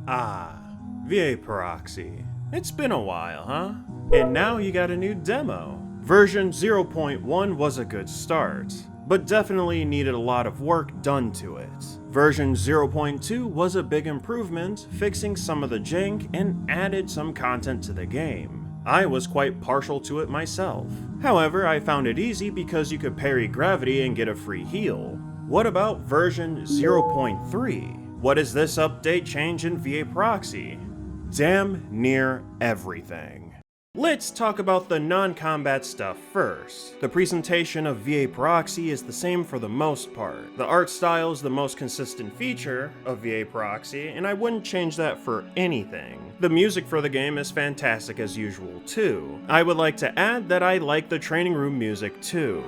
Ah, V.A Proxy. It's been a while, huh? And now you got a new demo. Version 0.1 was a good start, but definitely needed a lot of work done to it. Version 0.2 was a big improvement, fixing some of the jank and added some content to the game. I was quite partial to it myself. However, I found it easy because you could parry gravity and get a free heal. What about version 0.3? What does this update change in V.A Proxy? Damn near everything. Let's talk about the non-combat stuff first. The presentation of V.A Proxy is the same for the most part. The art style is the most consistent feature of V.A Proxy, and I wouldn't change that for anything. The music for the game is fantastic as usual too. I would like to add that I like the training room music too.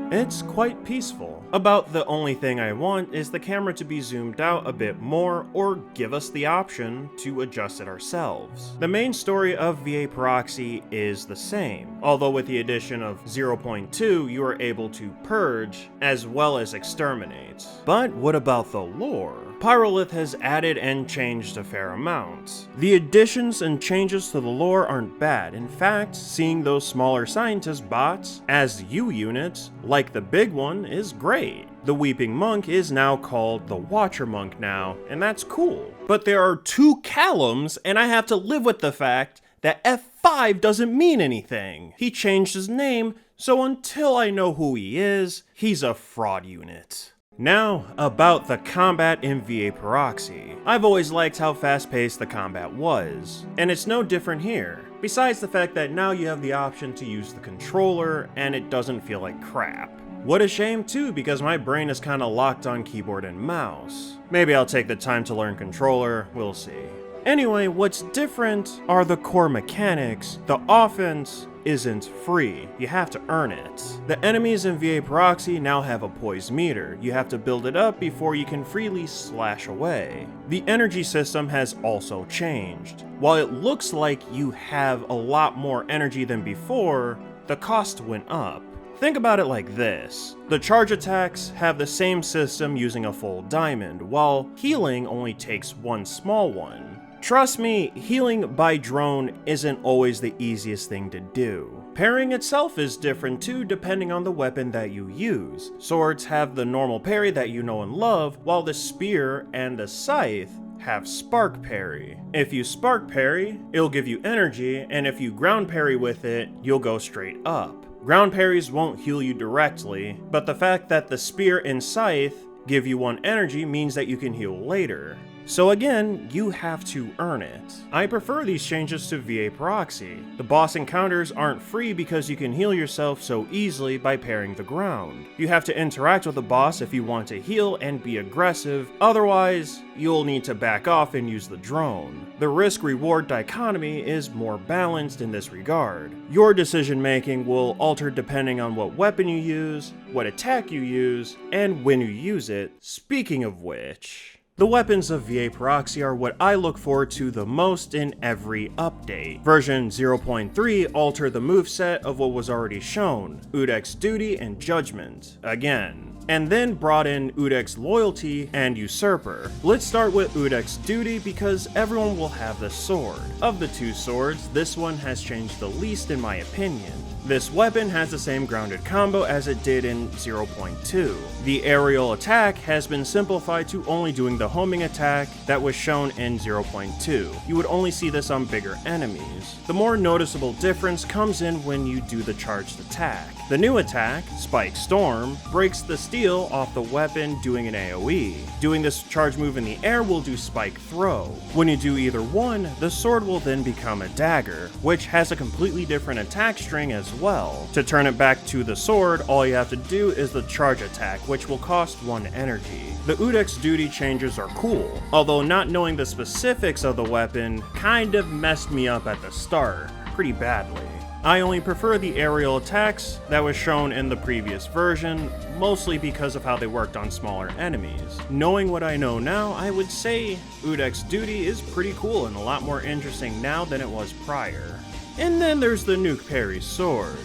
It's quite peaceful. About the only thing I want is the camera to be zoomed out a bit more or give us the option to adjust it ourselves. The main story of V.A Proxy is the same, although with the addition of 0.2 you are able to purge as well as exterminate. But what about the lore? Pyro Lith has added and changed a fair amount. The additions and changes to the lore aren't bad. In fact, seeing those smaller scientist bots as U units, like the big one, is great. The Weeping Monk is now called the Watcher Monk now, and that's cool. But there are two Callums, and I have to live with the fact that F5 doesn't mean anything. He changed his name, so until I know who he is, he's a fraud unit. Now, about the combat in V.A Proxy. I've always liked how fast-paced the combat was, and it's no different here. Besides the fact that now you have the option to use the controller, and it doesn't feel like crap. What a shame too, because my brain is kinda locked on keyboard and mouse. Maybe I'll take the time to learn controller, we'll see. Anyway, what's different are the core mechanics. The offense isn't free, you have to earn it. The enemies in V.A Proxy now have a poise meter. You have to build it up before you can freely slash away. The energy system has also changed. While it looks like you have a lot more energy than before, the cost went up. Think about it like this. The charge attacks have the same system using a full diamond, while healing only takes one small one. Trust me, healing by drone isn't always the easiest thing to do. Parrying itself is different too depending on the weapon that you use. Swords have the normal parry that you know and love, while the spear and the scythe have spark parry. If you spark parry, it'll give you energy, and if you ground parry with it, you'll go straight up. Ground parries won't heal you directly, but the fact that the spear and scythe give you 1 energy means that you can heal later. So again, you have to earn it. I prefer these changes to V.A Proxy. The boss encounters aren't free because you can heal yourself so easily by parrying the ground. You have to interact with the boss if you want to heal and be aggressive, otherwise you'll need to back off and use the drone. The risk-reward dichotomy is more balanced in this regard. Your decision making will alter depending on what weapon you use, what attack you use, and when you use it. Speaking of which, the weapons of V.A Proxy are what I look forward to the most in every update. Version 0.3 altered the moveset of what was already shown, Udek's Duty and Judgment, again, and then brought in Udek's Loyalty and Usurper. Let's start with Udek's Duty because everyone will have the sword. Of the two swords, this one has changed the least in my opinion. This weapon has the same grounded combo as it did in 0.2. The aerial attack has been simplified to only doing the homing attack that was shown in 0.2. You would only see this on bigger enemies. The more noticeable difference comes in when you do the charged attack. The new attack, Spike Storm, breaks the steel off the weapon doing an AoE. Doing this charge move in the air will do Spike Throw. When you do either one, the sword will then become a dagger, which has a completely different attack string as well. To turn it back to the sword, all you have to do is the charge attack, which will cost 1 energy. The Udek's Duty changes are cool, although not knowing the specifics of the weapon kind of messed me up at the start, pretty badly. I only prefer the aerial attacks that was shown in the previous version, mostly because of how they worked on smaller enemies. Knowing what I know now, I would say Udek's duty is pretty cool and a lot more interesting now than it was prior. And then there's the Nuke Parry sword.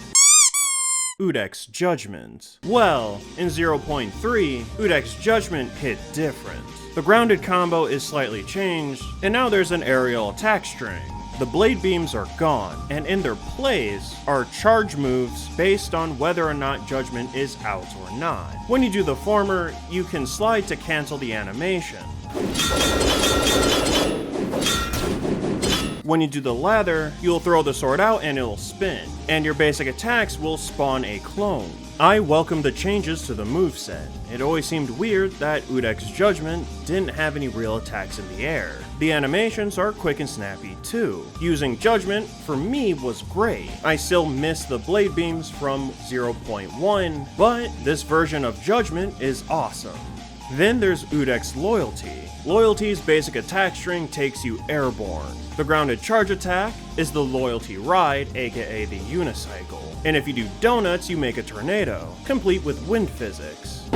Udek's Judgment. Well, in 0.3, Udek's Judgment hit different. The grounded combo is slightly changed, and now there's an aerial attack string. The blade beams are gone, and in their place are charge moves based on whether or not Judgment is out or not. When you do the former, you can slide to cancel the animation. When you do the latter, you'll throw the sword out and it'll spin, and your basic attacks will spawn a clone. I welcome the changes to the moveset. It always seemed weird that Udek's Judgment didn't have any real attacks in the air. The animations are quick and snappy too. Using Judgment, for me, was great. I still miss the blade beams from 0.1, but this version of Judgment is awesome. Then there's Udek's Loyalty. Loyalty's basic attack string takes you airborne. The grounded charge attack is the Loyalty Ride, aka the unicycle. And if you do donuts, you make a tornado, complete with wind physics.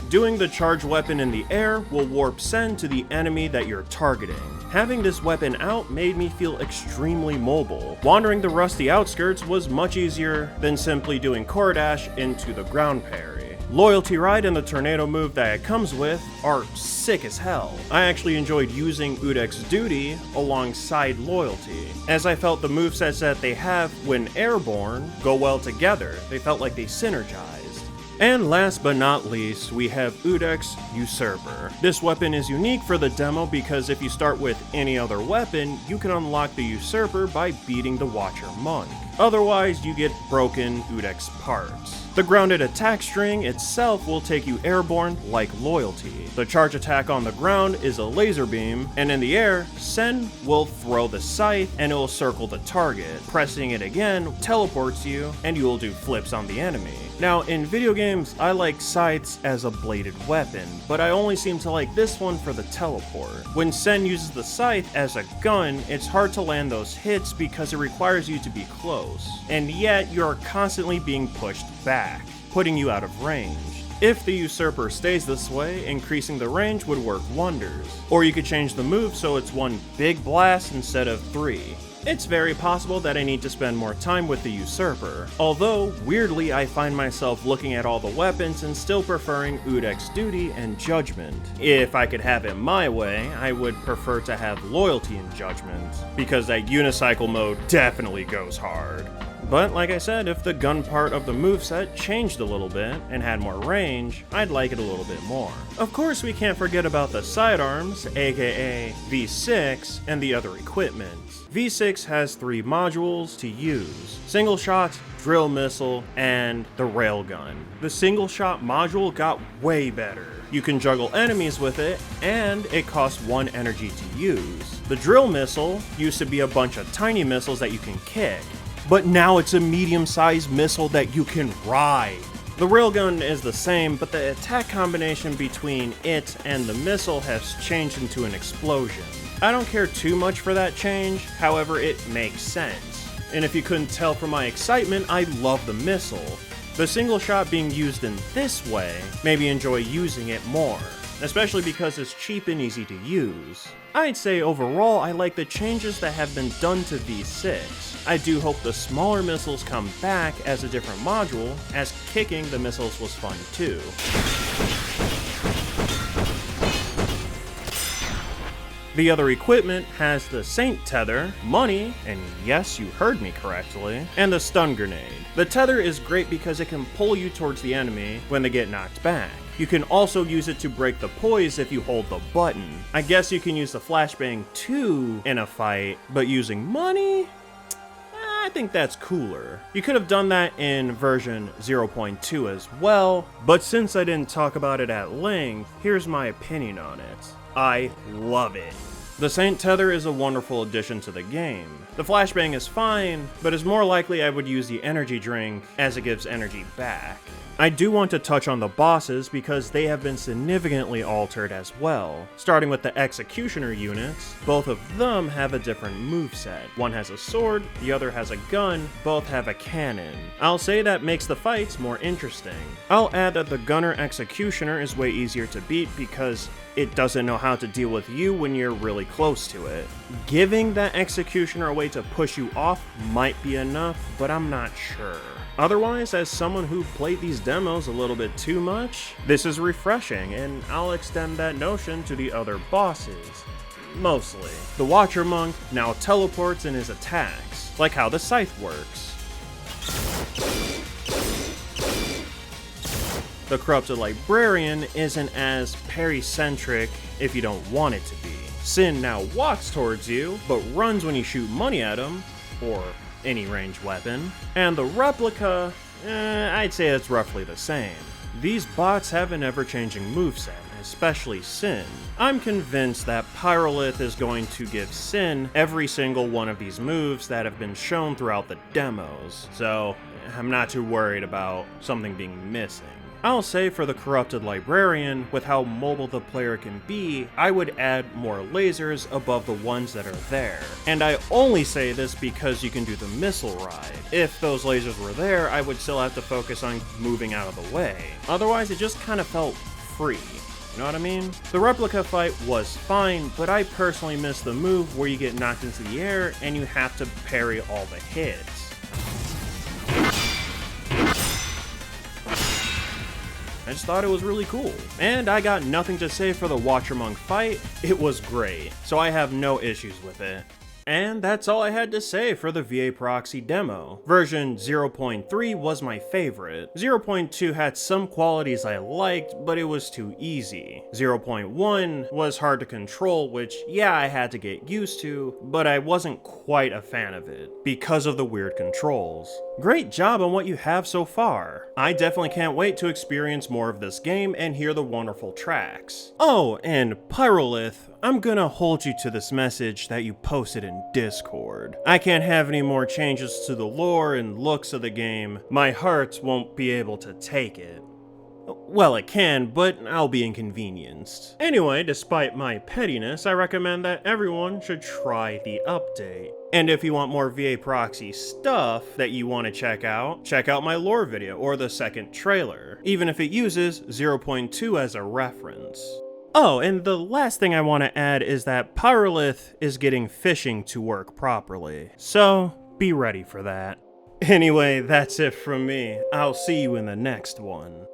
Doing the charge weapon in the air will warp send to the enemy that you're targeting. Having this weapon out made me feel extremely mobile. Wandering the rusty outskirts was much easier than simply doing core dash into the ground parry. Loyalty Ride and the tornado move that it comes with are sick as hell. I actually enjoyed using Udek's duty alongside Loyalty, as I felt the movesets that they have when airborne go well together. They felt like they synergized. And last but not least, we have Udek's Usurper. This weapon is unique for the demo because if you start with any other weapon, you can unlock the Usurper by beating the Watcher Monk. Otherwise, you get broken Udek's parts. The grounded attack string itself will take you airborne like Loyalty. The charge attack on the ground is a laser beam, and in the air, Sen will throw the scythe and it will circle the target. Pressing it again teleports you, and you will do flips on the enemy. Now, in video games, I like scythes as a bladed weapon, but I only seem to like this one for the teleport. When Sen uses the scythe as a gun, it's hard to land those hits because it requires you to be close, and yet you're constantly being pushed back, putting you out of range. If the Usurper stays this way, increasing the range would work wonders. Or you could change the move so it's one big blast instead of 3. It's very possible that I need to spend more time with the Usurper, although, weirdly, I find myself looking at all the weapons and still preferring Udek's Duty and Judgment. If I could have it my way, I would prefer to have Loyalty and Judgment, because that unicycle mode definitely goes hard. But like I said, if the gun part of the moveset changed a little bit and had more range, I'd like it a little bit more. Of course, we can't forget about the sidearms, aka V6, and the other equipment. V6 has 3 modules to use: single shot, drill missile, and the railgun. The single shot module got way better. You can juggle enemies with it, and it costs 1 energy to use. The drill missile used to be a bunch of tiny missiles that you can kick, but now it's a medium-sized missile that you can ride. The railgun is the same, but the attack combination between it and the missile has changed into an explosion. I don't care too much for that change, however it makes sense. And if you couldn't tell from my excitement, I love the missile. The single shot being used in this way made me enjoy using it more, especially because it's cheap and easy to use. I'd say overall I like the changes that have been done to V6. I do hope the smaller missiles come back as a different module, as kicking the missiles was fun too. The other equipment has the Saint Tether, money, and yes, you heard me correctly, and the stun grenade. The tether is great because it can pull you towards the enemy when they get knocked back. You can also use it to break the poise if you hold the button. I guess you can use the flashbang too in a fight, but using money? I think that's cooler. You could have done that in version 0.2 as well, but since I didn't talk about it at length, here's my opinion on it. I love it. The Saint Tether is a wonderful addition to the game. The flashbang is fine, but it's more likely I would use the energy drink as it gives energy back. I do want to touch on the bosses because they have been significantly altered as well. Starting with the Executioner units, both of them have a different moveset. One has a sword, the other has a gun, both have a cannon. I'll say that makes the fights more interesting. I'll add that the Gunner Executioner is way easier to beat because it doesn't know how to deal with you when you're really close to it. Giving that Executioner a way to push you off might be enough, but I'm not sure. Otherwise, as someone who played these demos a little bit too much, this is refreshing, and I'll extend that notion to the other bosses. Mostly. The Watcher Monk now teleports in his attacks, like how the Scythe works. The Corrupted Librarian isn't as parry-centric if you don't want it to be. Sin now walks towards you, but runs when you shoot money at him, or any ranged weapon. And the Replica, I'd say it's roughly the same. These bots have an ever-changing moveset, especially Sin. I'm convinced that Pyro Lith is going to give Sin every single one of these moves that have been shown throughout the demos, so I'm not too worried about something being missing. I'll say for the Corrupted Librarian, with how mobile the player can be, I would add more lasers above the ones that are there. And I only say this because you can do the missile ride. If those lasers were there, I would still have to focus on moving out of the way. Otherwise, it just kind of felt free. You know what I mean? The Replica fight was fine, but I personally miss the move where you get knocked into the air and you have to parry all the hits. I just thought it was really cool. And I got nothing to say for the Watcher Monk fight. It was great, so I have no issues with it. And that's all I had to say for the V.A Proxy demo. Version 0.3 was my favorite. 0.2 had some qualities I liked, but it was too easy. 0.1 was hard to control, which, yeah, I had to get used to, but I wasn't quite a fan of it, because of the weird controls. Great job on what you have so far. I definitely can't wait to experience more of this game and hear the wonderful tracks. Oh, and Pyro Lith, I'm gonna hold you to this message that you posted in Discord. I can't have any more changes to the lore and looks of the game. My heart won't be able to take it. Well, it can, but I'll be inconvenienced. Anyway, despite my pettiness, I recommend that everyone should try the update. And if you want more V.A Proxy stuff that you want to check out my lore video or the second trailer, even if it uses 0.2 as a reference. Oh, and the last thing I want to add is that Pyro Lith is getting fishing to work properly, so be ready for that. Anyway, that's it from me. I'll see you in the next one.